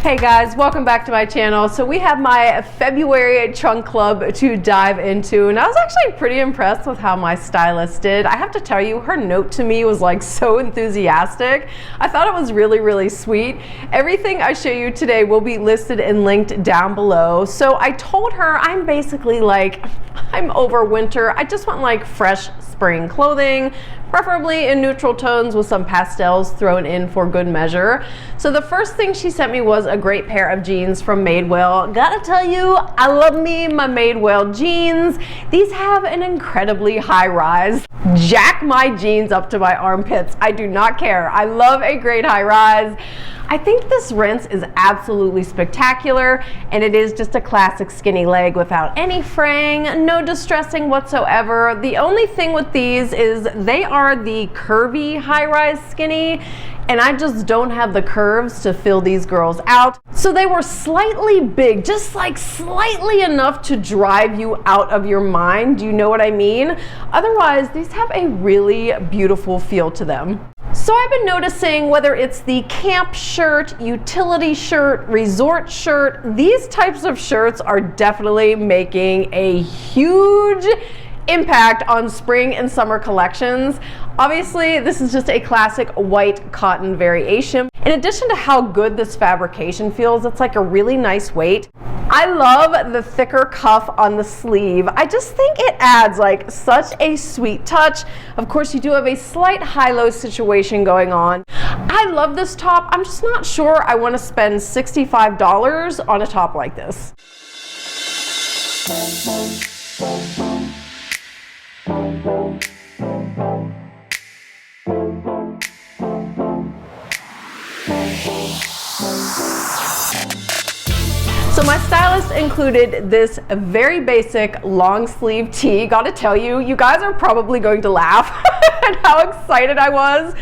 Hey guys, welcome back to my channel. So we have my February trunk club to dive into, and I was actually pretty impressed with how my stylist did. I have to tell you, her note to me was like so enthusiastic. I thought it was really sweet. Everything I show you today will be listed and linked down below. So I told her I'm basically like, I'm over winter. I just want like fresh spring clothing, preferably in neutral tones with some pastels thrown in for good measure. So the first thing she sent me was a great pair of jeans from Madewell. Gotta tell you, I love me my Madewell jeans. These have an incredibly high rise. Jack my jeans up to my armpits. I do not care. I love a great high rise. I think this rinse is absolutely spectacular, and it is just a classic skinny leg without any fraying, no distressing whatsoever. The only thing with these is they are the curvy high-rise skinny, and I just don't have the curves to fill these girls out. So they were slightly big, just like slightly enough to drive you out of your mind. Do you know what I mean? Otherwise, these have a really beautiful feel to them. So I've been noticing whether it's the camp shirt, utility shirt, resort shirt, these types of shirts are definitely making a huge impact on spring and summer collections. Obviously, this is just a classic white cotton variation. In addition to how good this fabrication feels, it's like a really nice weight. I love the thicker cuff on the sleeve. I just think it adds like such a sweet touch. Of course, you do have a slight high-low situation going on. I love this top. I'm just not sure I want to spend $65 on a top like this. So my stylist included this very basic long sleeve tee. Gotta tell you, you guys are probably going to laugh at how excited I was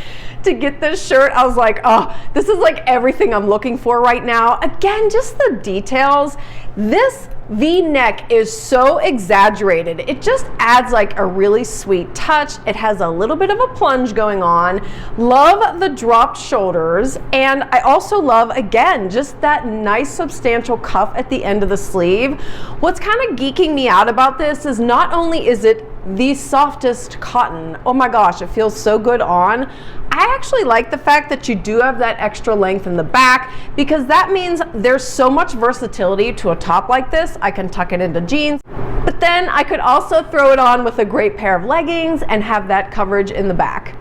to get this shirt. I was like, oh, this is like everything I'm looking for right now. Again, just the details. This V-neck is so exaggerated. It just adds like a really sweet touch. It has a little bit of a plunge going on. Love the dropped shoulders. And I also love, again, just that nice substantial cuff at the end of the sleeve. What's kind of geeking me out about this is not only is it the softest cotton, oh my gosh, it feels so good on. I actually like the fact that you do have that extra length in the back, because that means there's so much versatility to a top like this. I can tuck it into jeans, but then I could also throw it on with a great pair of leggings and have that coverage in the back.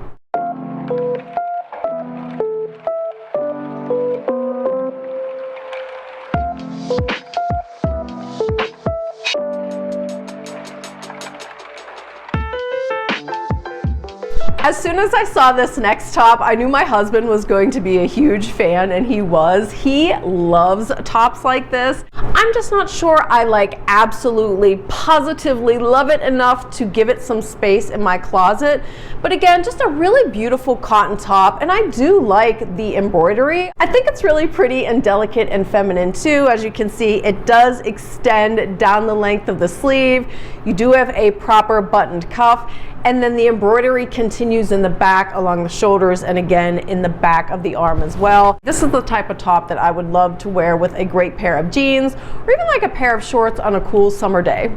As soon as I saw this next top, I knew my husband was going to be a huge fan, and he was. He loves tops like this. I'm just not sure I like absolutely, positively love it enough to give it some space in my closet. But again, just a really beautiful cotton top, and I do like the embroidery. I think it's really pretty and delicate and feminine too. As you can see, it does extend down the length of the sleeve. You do have a proper buttoned cuff, and then the embroidery continues in the back along the shoulders, and again in the back of the arm as well. This is the type of top that I would love to wear with a great pair of jeans, or even like a pair of shorts on a cool summer day.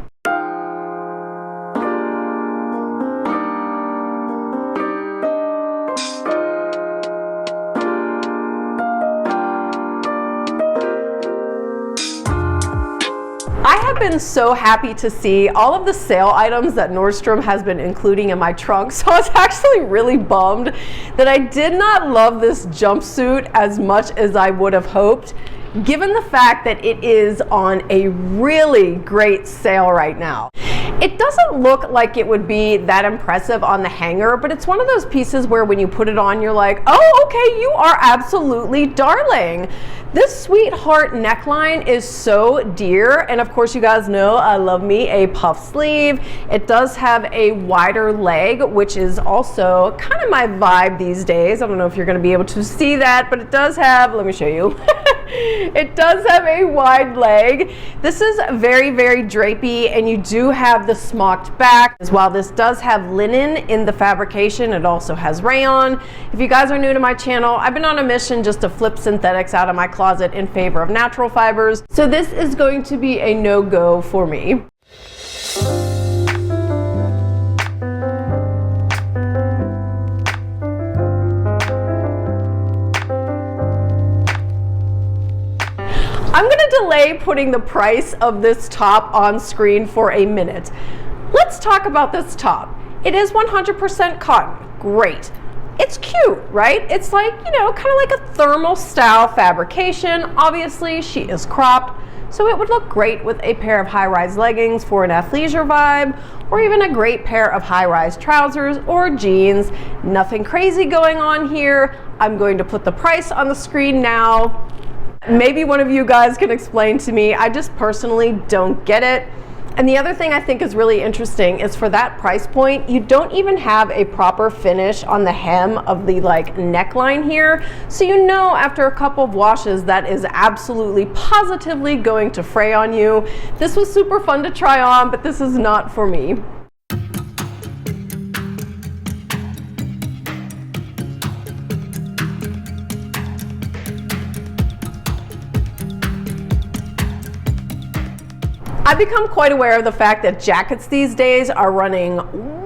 I have been so happy to see all of the sale items that Nordstrom has been including in my trunk, so I was actually really bummed that I did not love this jumpsuit as much as I would have hoped, given the fact that it is on a really great sale right now. It doesn't look like it would be that impressive on the hanger, but it's one of those pieces where when you put it on, you're like, oh, okay, you are absolutely darling. This sweetheart neckline is so dear, and of course you guys know I love me a puff sleeve. It does have a wider leg, which is also kind of my vibe these days. I don't know if you're going to be able to see that, but it does have, let me show you. It does have a wide leg. This is very, very drapey, and you do have the smocked back. While this does have linen in the fabrication, it also has rayon. If you guys are new to my channel, I've been on a mission just to flip synthetics out of my closet in favor of natural fibers. So this is going to be a no-go for me. I'm gonna delay putting the price of this top on screen for a minute. Let's talk about this top. It is 100% cotton, great. It's cute, right? It's like, you know, kind of like a thermal style fabrication. Obviously, she is cropped, so it would look great with a pair of high-rise leggings for an athleisure vibe, or even a great pair of high-rise trousers or jeans. Nothing crazy going on here. I'm going to put the price on the screen now. Maybe one of you guys can explain to me. I just personally don't get it. And the other thing I think is really interesting is for that price point, you don't even have a proper finish on the hem of the neckline here. So you know after a couple of washes that is absolutely positively going to fray on you. This was super fun to try on, but this is not for me. I've become quite aware of the fact that jackets these days are running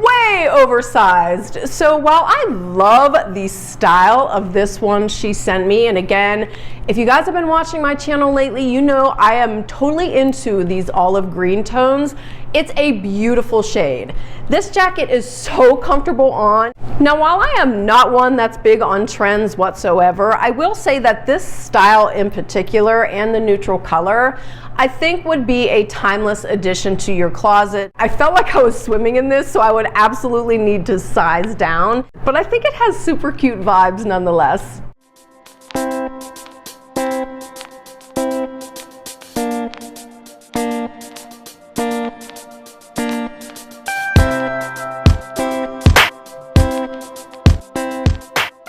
way oversized. So while I love the style of this one she sent me, and again, if you guys have been watching my channel lately, you know I am totally into these olive green tones. It's a beautiful shade. This jacket is so comfortable on. Now, while I am not one that's big on trends whatsoever, I will say that this style in particular and the neutral color, I think would be a timeless addition to your closet. I felt like I was swimming in this, so I would absolutely need to size down, but I think it has super cute vibes nonetheless.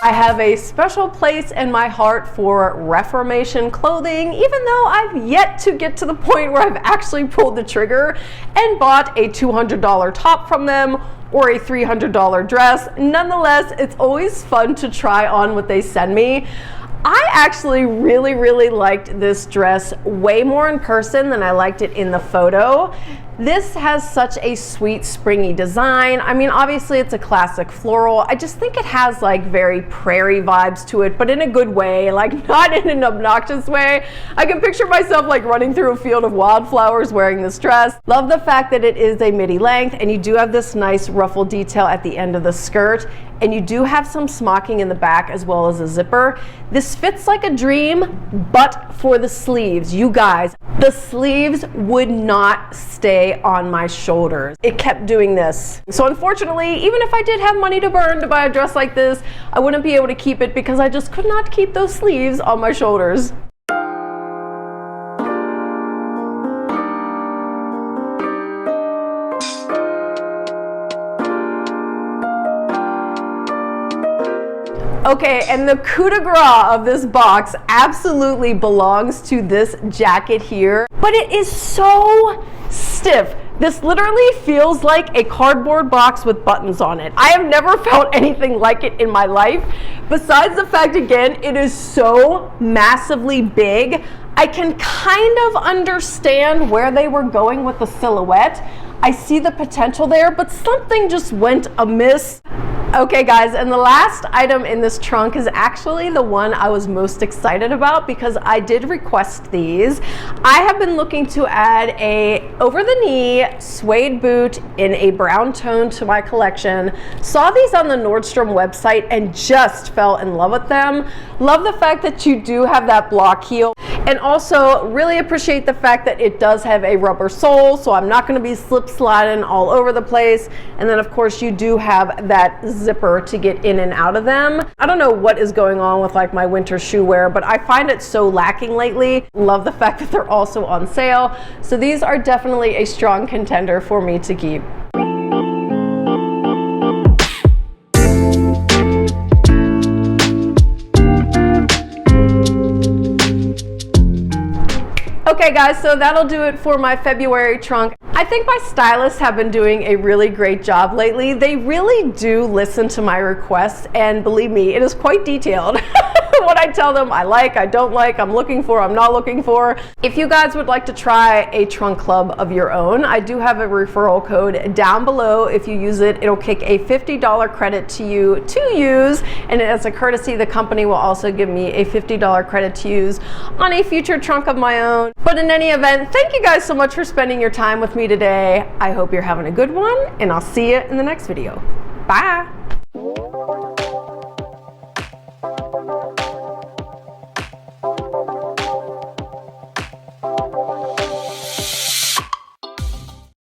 I have a special place in my heart for Reformation clothing, even though I've yet to get to the point where I've actually pulled the trigger and bought a $200 top from them or a $300 dress. Nonetheless, it's always fun to try on what they send me. I actually really liked this dress way more in person than I liked it in the photo. This has such a sweet springy design. I mean, obviously it's a classic floral. I just think it has like very prairie vibes to it, but in a good way, like not in an obnoxious way. I can picture myself like running through a field of wildflowers wearing this dress. Love the fact that it is a midi length and you do have this nice ruffle detail at the end of the skirt. And you do have some smocking in the back as well as a zipper. This fits like a dream, but for the sleeves, you guys, the sleeves would not stay on my shoulders. It kept doing this. So unfortunately, even if I did have money to burn to buy a dress like this, I wouldn't be able to keep it because I just could not keep those sleeves on my shoulders. Okay, and the coup de grace of this box absolutely belongs to this jacket here, but it is so stiff. This literally feels like a cardboard box with buttons on it. I have never felt anything like it in my life. Besides the fact, again, it is so massively big. I can kind of understand where they were going with the silhouette. I see the potential there, but something just went amiss. Okay guys, and the last item in this trunk is actually the one I was most excited about because I did request these. I have been looking to add a over-the-knee suede boot in a brown tone to my collection. Saw these on the Nordstrom website and just fell in love with them. Love the fact that you do have that block heel. And also really appreciate the fact that it does have a rubber sole, so I'm not going to be slip sliding all over the place. And then of course you do have that zipper to get in and out of them. I don't know what is going on with like my winter shoe wear, but I find it so lacking lately. Love the fact that they're also on sale. So these are definitely a strong contender for me to keep. Okay guys, so that'll do it for my February trunk. I think my stylists have been doing a really great job lately. They really do listen to my requests, and believe me, it is quite detailed. What I tell them I like, I don't like, I'm looking for, I'm not looking for. If you guys would like to try a trunk club of your own, I do have a referral code down below. If you use it, it'll kick a $50 credit to you to use, and as a courtesy, the company will also give me a $50 credit to use on a future trunk of my own. But in any event, thank you guys so much for spending your time with me today. I hope you're having a good one, and I'll see you in the next video. Bye.